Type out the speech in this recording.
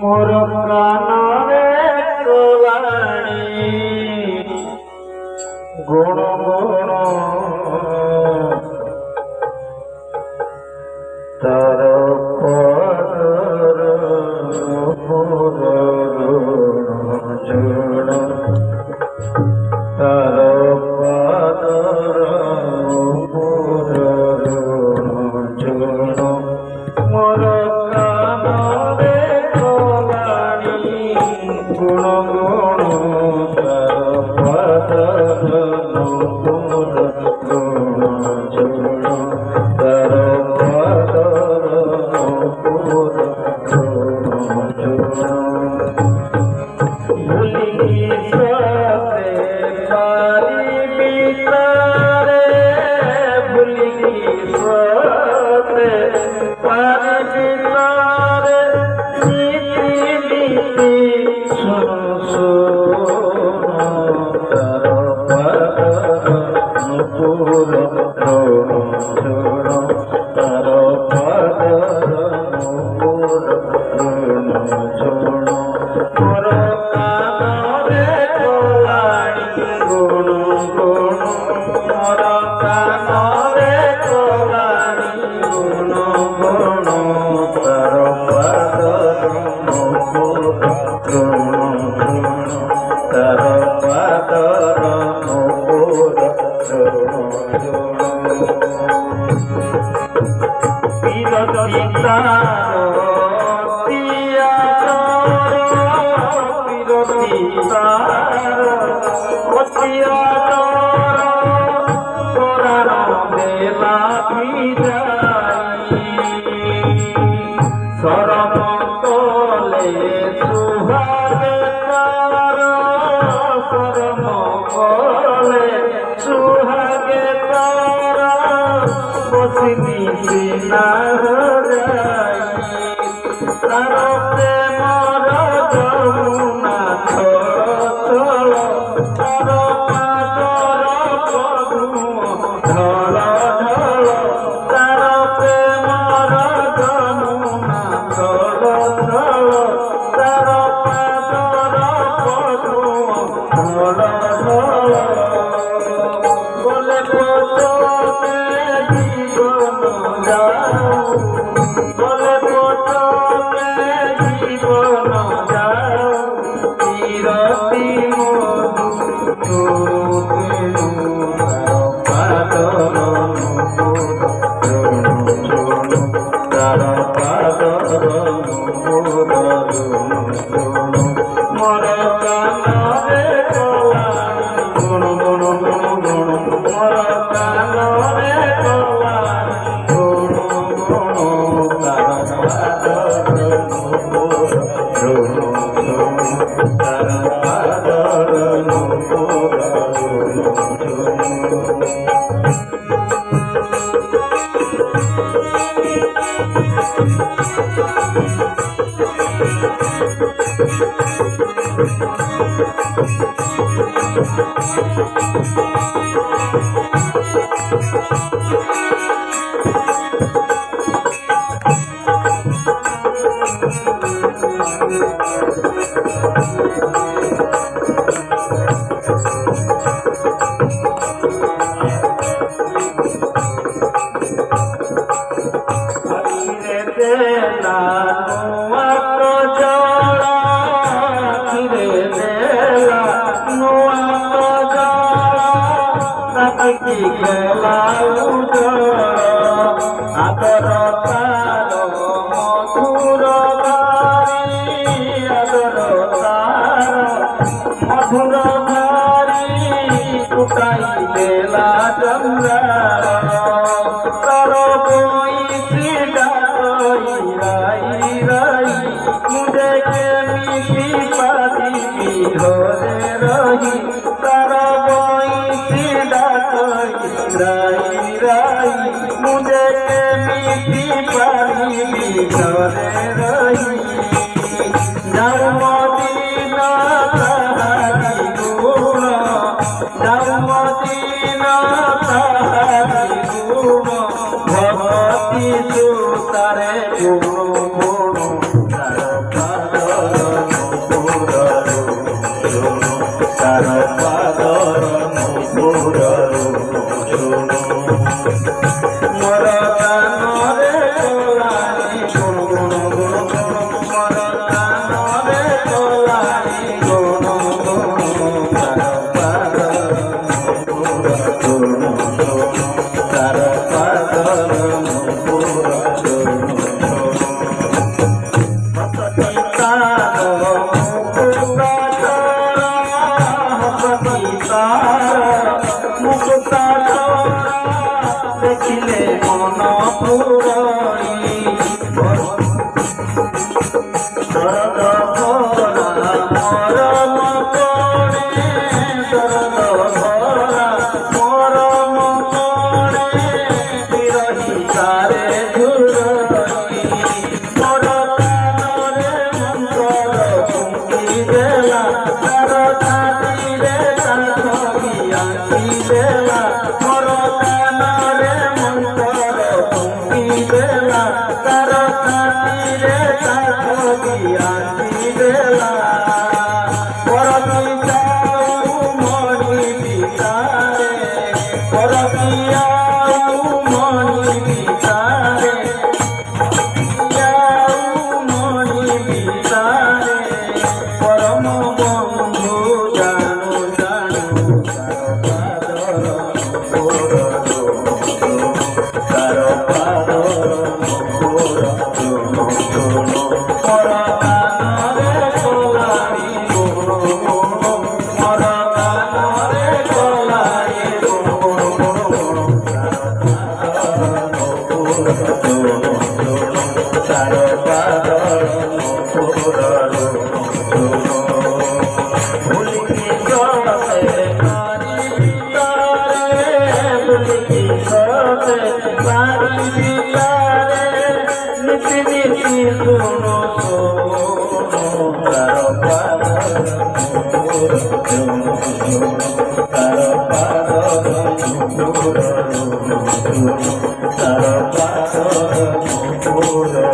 मोर कानरे तोलाणी गुण गुण तार पदर मोर गुण तार पदर मोर गुण मोर कानरे तोलाणी गुण गुण तार पदर मोर गुण तार पदर मोर भूली सते पारी बितारे भूली सते पारी बितारे नीति नीति सुनो सुनो तार पदर मोर गुण तार पदर मोर गुण मोर कानरे तोलाणी गुण गुण मोर कानरे तोलाणी गुण गुण तार पदर मोर गुण तार पदर मोर বিরতি সরম তলে সুহাগে তার সরম তলে সুহাগে তার বসিনি সিনা তার প্রেমর যমুনা ছল তার পাদর পদুম ঢল ঢল তার প্রেমর যমুনা ছল ছল তার পাদর পদুম ঢল ঢল বলে পচতে জীবন যাও বলে পচতে জীবন যাও বিরতি মধু পাদর তার পাদর মোর কানরে তোলাणी গুণ গুণ গুণ গুণ মোর কানরে তোলাणी গুণ গুণ তার পাদর মোর গুণ তার পাদর মোর আদর তার মধুর ভারি আদর তার মধুর ভারি টুকাই বেলা জঙ্গার তার বইছি ডাই রাই রাই মুঝে কেমিতি পারিবি হরে রহি তার বইছি ডাই রাই রাই মুঝে কেমিতি পারিবি হরে রহি যাও মদিনা তাহারি গুণ যাও মদিনা তাহারি গুণ ভগতি সুতারে গুণু গুণু তার পাদর নুপুররু শুনু তার পাদর নুপুররু শুনু মোর কানরে তোলারি গুণু গুণু গুণু গুণু মোর কানরে তোলারি গুণু গুণু তার পাদর নুপুররু শুনু তার পাদর নুপুররু দেখিলে মন পুরই দরদ ভরা মরম করে দরদ ভরা মরম করে বিরহি তারে ঝুরই মোর কানরে মন্ত্র ফুঁকি দেলা তার ছাতিরে কাঠি আঁকি দেলা মোর কানরে মন্ত্র ফুঁকি দেলা তার ছাতিরে কাঠি আঁকি দেলা পরকি যাও মণি ভিতারে পরকি যাও মণি ভিতারে মণি ভিতারে পরম বন্ধু জানু জানু তার পাদর মোর কানরে তোলারি গুণু গুণু মোর কানরে তোলারি গুণু গুণু গুণু তার পাদর নুপুররু শুনু ভুলিকি সতে নারী ভিতরে ভুলিকি সতে নারী ভিতরে নীতি নীতি শুনু শুনু তার পাদর নুপুররু তার পাদর নুপুররু তার পাদর নুপুররু